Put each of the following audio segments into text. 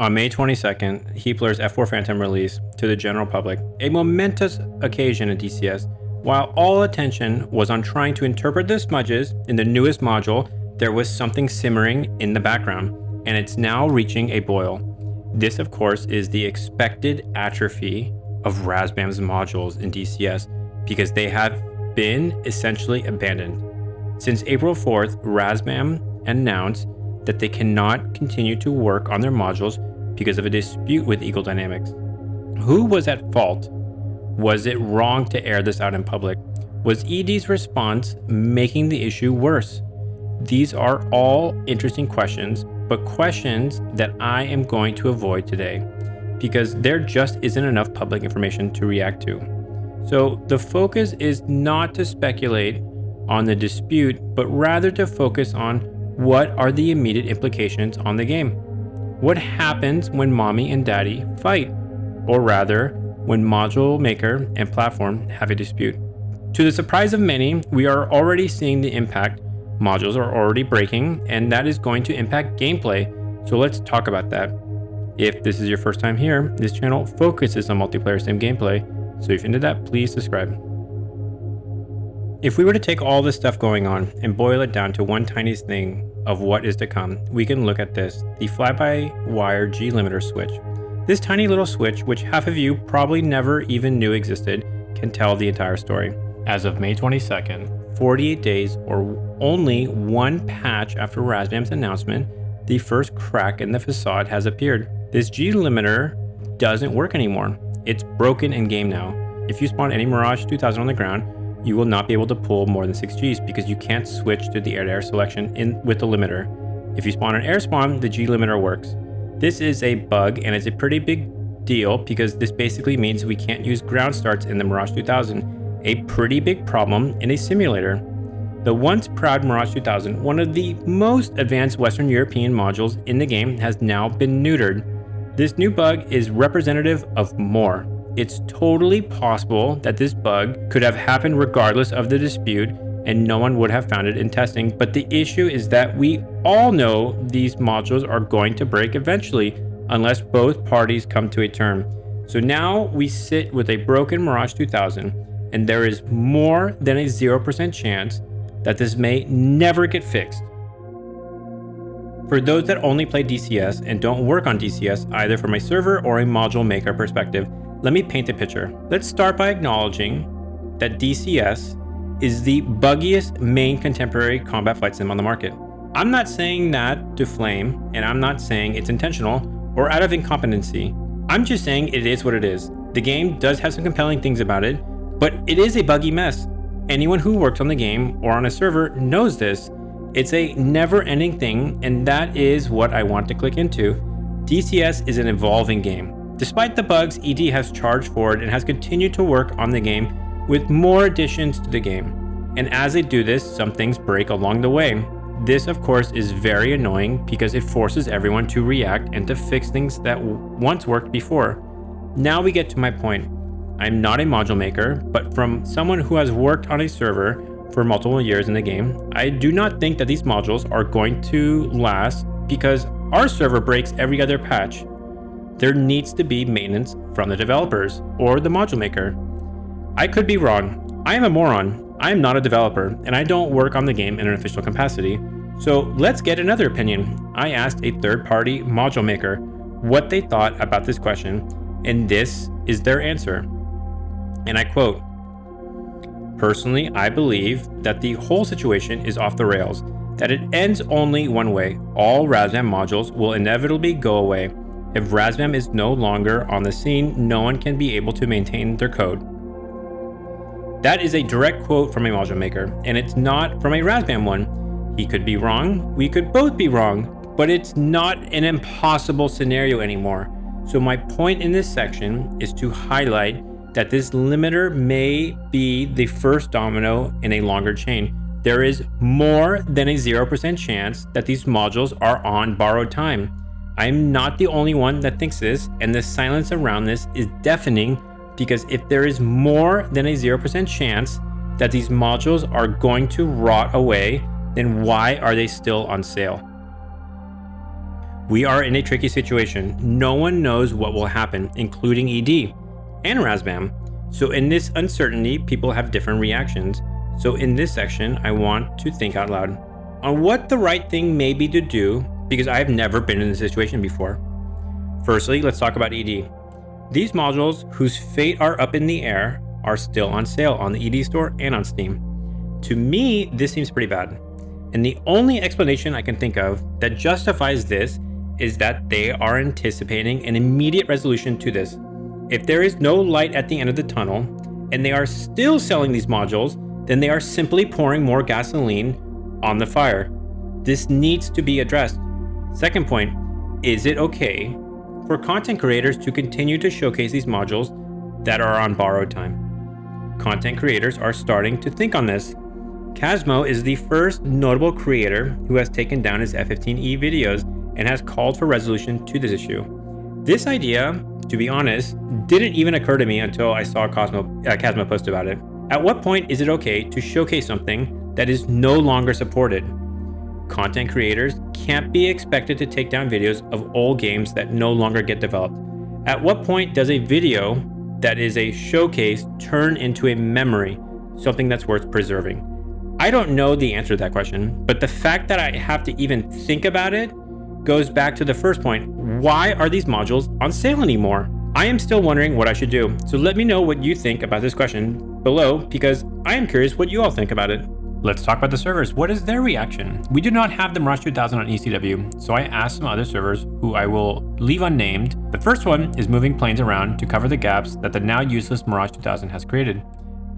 On May 22nd, Heapler's F4 Phantom release to the general public, a momentous occasion in DCS. While all attention was on trying to interpret the smudges in the newest module, there was something simmering in the background, and it's now reaching a boil. This, of course, is the expected atrophy of Razbam's modules in DCS because they have been essentially abandoned. Since April 4th, Razbam announced that they cannot continue to work on their modules because of a dispute with Eagle Dynamics. Who was at fault? Was it wrong to air this out in public? Was ED's response making the issue worse? These are all interesting questions, but questions that I am going to avoid today because there just isn't enough public information to react to. So the focus is not to speculate on the dispute, but rather to focus on what are the immediate implications on the game. What happens when mommy and daddy fight? Or rather, when module maker and platform have a dispute. To the surprise of many, we are already seeing the impact. Modules are already breaking, and that is going to impact gameplay. So let's talk about that. If this is your first time here, this channel focuses on multiplayer sim gameplay. So if you're into that, please subscribe. If we were to take all this stuff going on and boil it down to one tiny thing of what is to come, we can look at this, the fly-by-wire G limiter switch. This tiny little switch, which half of you probably never even knew existed, can tell the entire story. As of May 22nd, 48 days or only one patch after Razbam's announcement, the first crack in the facade has appeared. This G limiter doesn't work anymore. It's broken in game now. If you spawn any Mirage 2000 on the ground, you will not be able to pull more than 6 Gs because you can't switch to the air-to-air selection with the limiter. If you spawn an air spawn, the G limiter works. This is a bug and it's a pretty big deal because this basically means we can't use ground starts in the Mirage 2000, a pretty big problem in a simulator. The once proud Mirage 2000, one of the most advanced Western European modules in the game, has now been neutered. This new bug is representative of more. It's totally possible that this bug could have happened regardless of the dispute and no one would have found it in testing, but the issue is that we all know these modules are going to break eventually unless both parties come to a term. So now we sit with a broken Mirage 2000 and there is more than a 0% chance that this may never get fixed. For those that only play DCS and don't work on DCS either from a server or a module maker perspective, let me paint a picture. Let's start by acknowledging that DCS is the buggiest main contemporary combat flight sim on the market. I'm not saying that to flame, and I'm not saying it's intentional or out of incompetency. I'm just saying it is what it is. The game does have some compelling things about it, but it is a buggy mess. Anyone who works on the game or on a server knows this. It's a never-ending thing, and that is what I want to click into. DCS is an evolving game. Despite the bugs, ED has charged forward and has continued to work on the game with more additions to the game. And as they do this, some things break along the way. This, of course, is very annoying because it forces everyone to react and to fix things that once worked before. Now we get to my point. I'm not a module maker, but from someone who has worked on a server for multiple years in the game, I do not think that these modules are going to last because our server breaks every other patch. There needs to be maintenance from the developers or the module maker. I could be wrong. I am a moron. I am not a developer and I don't work on the game in an official capacity. So let's get another opinion. I asked a third-party module maker what they thought about this question, and this is their answer. And I quote, "Personally, I believe that the whole situation is off the rails, that it ends only one way. All Razbam modules will inevitably go away. If Razbam is no longer on the scene, no one can be able to maintain their code." That is a direct quote from a module maker, and it's not from a Razbam one. He could be wrong, we could both be wrong, but it's not an impossible scenario anymore. So my point in this section is to highlight that this limiter may be the first domino in a longer chain. There is more than a 0% chance that these modules are on borrowed time. I'm not the only one that thinks this, and the silence around this is deafening because if there is more than a 0% chance that these modules are going to rot away, then why are they still on sale? We are in a tricky situation. No one knows what will happen, including ED and Razbam. So in this uncertainty, people have different reactions. So in this section, I want to think out loud on what the right thing may be to do, because I have never been in this situation before. Firstly, let's talk about ED. These modules, whose fate are up in the air, are still on sale on the ED store and on Steam. To me, this seems pretty bad. And the only explanation I can think of that justifies this is that they are anticipating an immediate resolution to this. If there is no light at the end of the tunnel, and they are still selling these modules, then they are simply pouring more gasoline on the fire. This needs to be addressed. Second point, is it okay for content creators to continue to showcase these modules that are on borrowed time? Content creators are starting to think on this. Casmo is the first notable creator who has taken down his F15E videos and has called for resolution to this issue. This idea, to be honest, didn't even occur to me until I saw Casmo post about it. At what point is it okay to showcase something that is no longer supported? Content creators can't be expected to take down videos of old games that no longer get developed. At what point does a video that is a showcase turn into a memory, something that's worth preserving? I don't know the answer to that question, but the fact that I have to even think about it goes back to the first point. Why are these modules on sale anymore? I am still wondering what I should do. So let me know what you think about this question below, because I am curious what you all think about it. Let's talk about the servers. What is their reaction? We do not have the Mirage 2000 on ECW, so I asked some other servers who I will leave unnamed. The first one is moving planes around to cover the gaps that the now useless Mirage 2000 has created.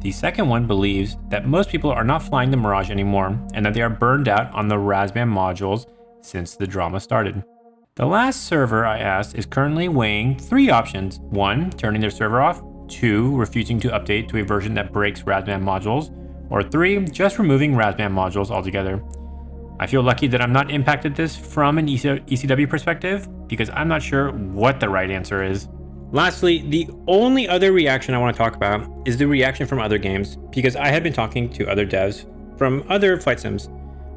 The second one believes that most people are not flying the Mirage anymore and that they are burned out on the Razbam modules since the drama started. The last server I asked is currently weighing 3 options. 1, turning their server off. 2, refusing to update to a version that breaks Razbam modules. Or 3, just removing Razbam modules altogether. I feel lucky that I'm not impacted this from an ECW perspective, because I'm not sure what the right answer is. Lastly, the only other reaction I want to talk about is the reaction from other games, because I have been talking to other devs from other flight sims.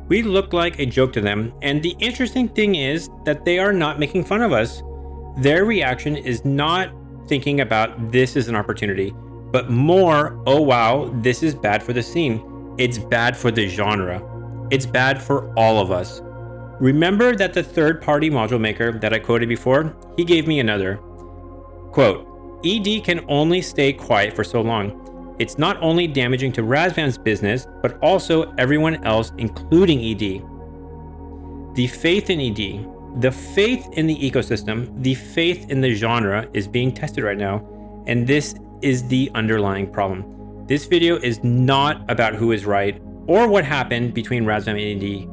We look like a joke to them, and the interesting thing is that they are not making fun of us. Their reaction is not thinking about this is an opportunity, but more, oh wow, this is bad for the scene. It's bad for the genre. It's bad for all of us. Remember that the third-party module maker that I quoted before, he gave me another. Quote, ED can only stay quiet for so long. It's not only damaging to Razbam's business, but also everyone else, including ED. The faith in ED, the faith in the ecosystem, the faith in the genre is being tested right now, and this is the underlying problem. This video is not about who is right or what happened between Razbam and ED.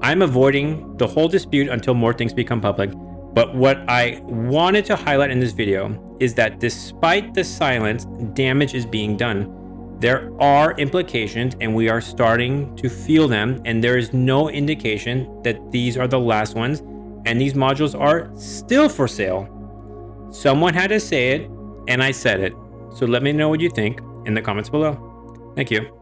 I'm avoiding the whole dispute until more things become public, but what I wanted to highlight in this video is that despite the silence, damage is being done. There are implications and we are starting to feel them, and there is no indication that these are the last ones, and these modules are still for sale. Someone had to say it, and I said it. So let me know what you think in the comments below. Thank you.